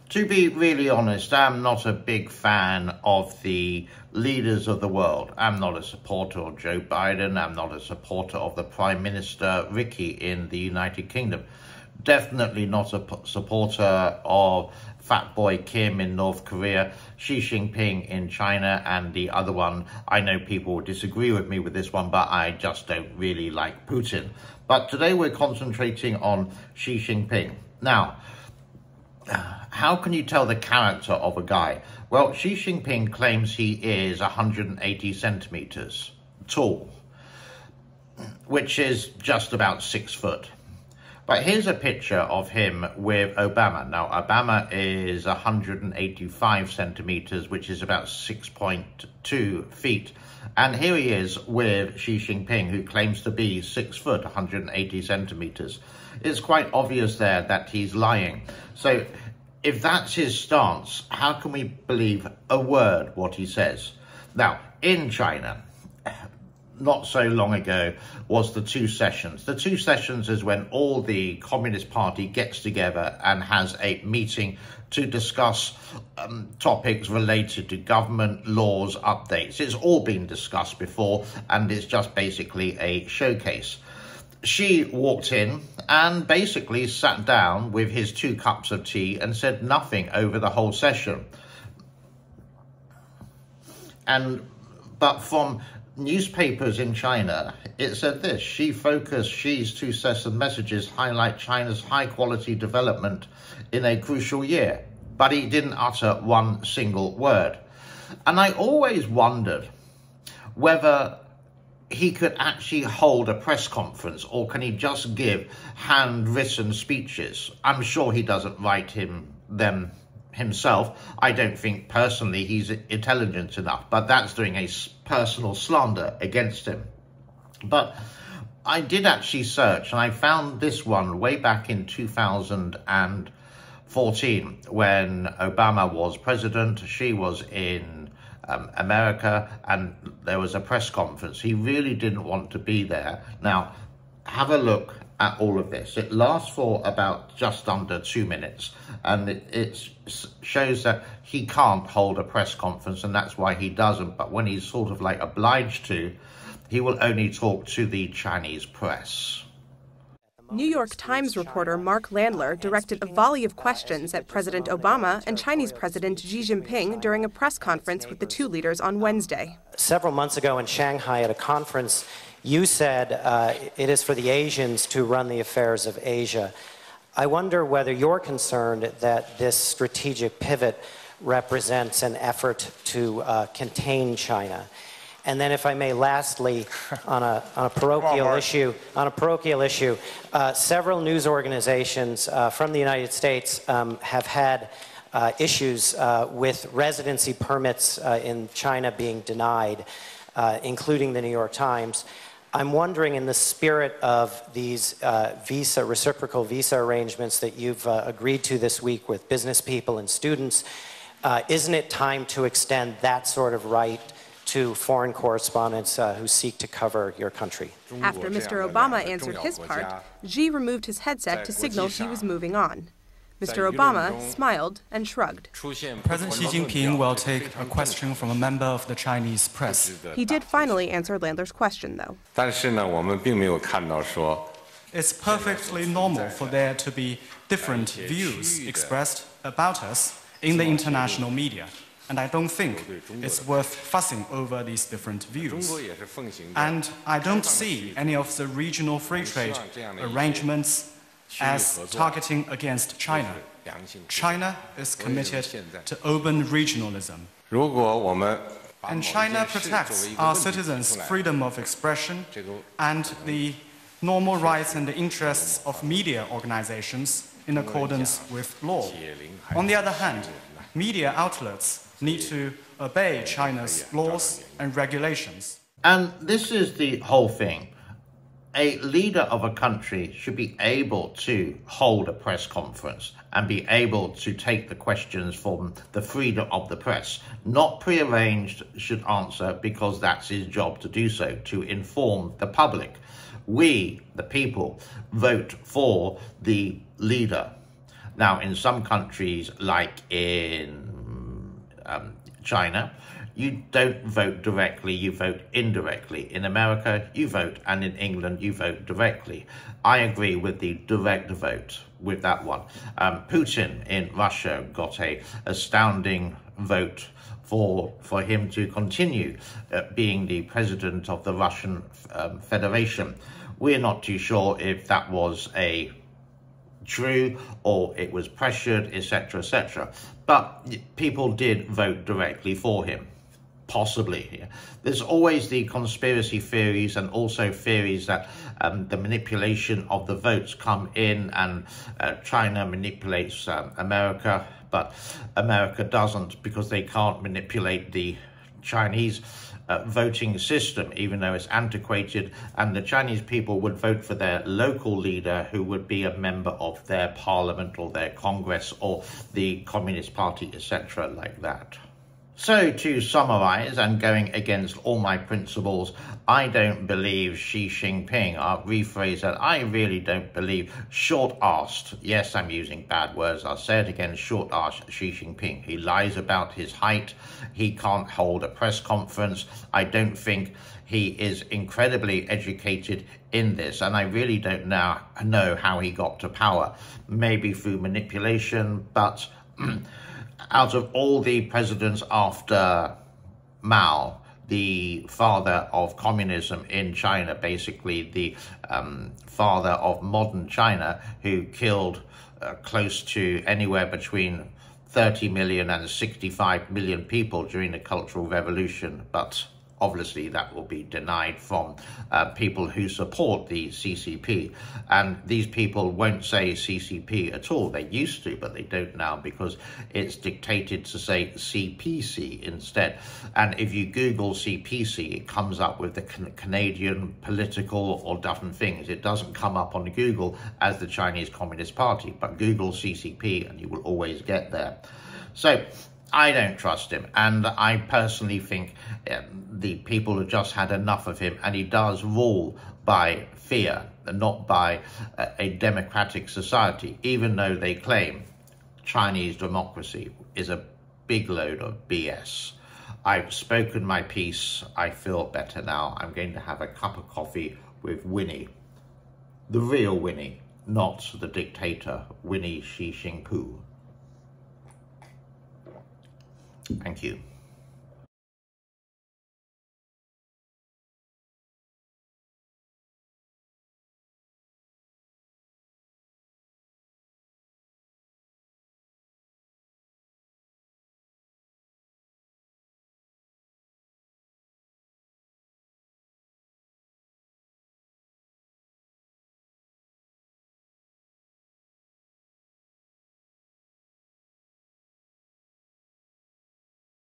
To be really honest, I'm not a big fan of the leaders of the world. I'm not a supporter of Joe Biden. I'm not a supporter of the Prime Minister Rishi in the United Kingdom. Definitely not a supporter of Fat Boy Kim in North Korea, Xi Jinping in China, and the other one, I know people will disagree with me with this one, but I just don't really like Putin. But today we're concentrating on Xi Jinping. Now, how can you tell the character of a guy? Well, Xi Jinping claims he is 180 centimeters tall, which is just about 6 foot. But here's a picture of him with Obama. Now, Obama is 185 centimeters, which is about 6.2 feet. And here he is with Xi Jinping, who claims to be 6 foot, 180 centimeters. It's quite obvious there that he's lying. So if that's his stance, how can we believe a word what he says? Now, in China, not so long ago, was the Two Sessions. The Two Sessions is when all the Communist Party gets together and has a meeting to discuss topics related to government laws, updates. It's all been discussed before, and it's just basically a showcase. Xi walked in and basically sat down with his 2 cups of tea and said nothing over the whole session. But from newspapers in China, it said this: Xi's 2 session messages highlight China's high-quality development in a crucial year, but he didn't utter one single word. And I always wondered whether he could actually hold a press conference, or can he just give handwritten speeches? I'm sure he doesn't write them himself. I don't think personally he's intelligent enough, but that's doing a personal slander against him. But I did actually search, and I found this one way back in 2014 when Obama was president. She was in America, and there was a press conference. He really didn't want to be there. Now, have a look at all of this. It lasts for about just under 2 minutes, and it shows that he can't hold a press conference, and that's why he doesn't. But when he's sort of like obliged to, he will only talk to the Chinese press. New York Times reporter Mark Landler directed a volley of questions at President Obama and Chinese President Xi Jinping during a press conference with the 2 leaders on Wednesday. Several months ago in Shanghai at a conference, you said it is for the Asians to run the affairs of Asia. I wonder whether you're concerned that this strategic pivot represents an effort to contain China. And then, if I may, lastly, on a parochial issue, several news organizations from the United States have had issues with residency permits in China being denied, including the New York Times. I'm wondering, in the spirit of these reciprocal visa arrangements that you've agreed to this week with business people and students, isn't it time to extend that sort of right to foreign correspondents who seek to cover your country? After Mr. Obama answered his part, Xi removed his headset to signal he was moving on. Mr. Obama smiled and shrugged. President Xi Jinping will take a question from a member of the Chinese press. He did finally answer Landler's question, though. It's perfectly normal for there to be different views expressed about us in the international media. And I don't think it's worth fussing over these different views. And I don't see any of the regional free trade arrangements as targeting against China. China is committed to open regionalism. And China protects our citizens' freedom of expression and the normal rights and the interests of media organizations in accordance with law. On the other hand, media outlets need to obey China's laws and regulations. And this is the whole thing. A leader of a country should be able to hold a press conference and be able to take the questions from the freedom of the press. Not prearranged, should answer, because that's his job to do so, to inform the public. We, the people, vote for the leader. Now, in some countries, like in China, you don't vote directly, you vote indirectly. In America, you vote, and in England, you vote directly. I agree with the direct vote, with that one. Putin in Russia got an astounding vote for him to continue being the president of the Russian Federation. We're not too sure if that was true or it was pressured, etc., etc. But people did vote directly for him. Possibly. There's always the conspiracy theories and also theories that the manipulation of the votes come in and China manipulates America, but America doesn't because they can't manipulate the Chinese voting system, even though it's antiquated, and the Chinese people would vote for their local leader who would be a member of their parliament or their Congress or the Communist Party, etc., like that. So, to summarize, and going against all my principles, I don't believe Xi Jinping. I'll rephrase that. I really don't believe short-arsed. Yes, I'm using bad words. I'll say it again, short-arsed Xi Jinping. He lies about his height. He can't hold a press conference. I don't think he is incredibly educated in this, and I really don't now know how he got to power. Maybe through manipulation, but out of all the presidents after Mao, the father of communism in China, basically the father of modern China, who killed close to anywhere between 30 million and 65 million people during the Cultural Revolution, but obviously that will be denied from people who support the CCP. And these people won't say CCP at all. They used to, but they don't now because it's dictated to say CPC instead. And if you Google CPC, it comes up with the Canadian political or different things. It doesn't come up on Google as the Chinese Communist Party, but Google CCP and you will always get there. So I don't trust him, and I personally think the people have just had enough of him, and he does rule by fear, not by a democratic society, even though they claim Chinese democracy is a big load of BS. I've spoken my piece. I feel better now. I'm going to have a cup of coffee with Winnie, the real Winnie, not the dictator, Winnie Xi Jinping. Thank you.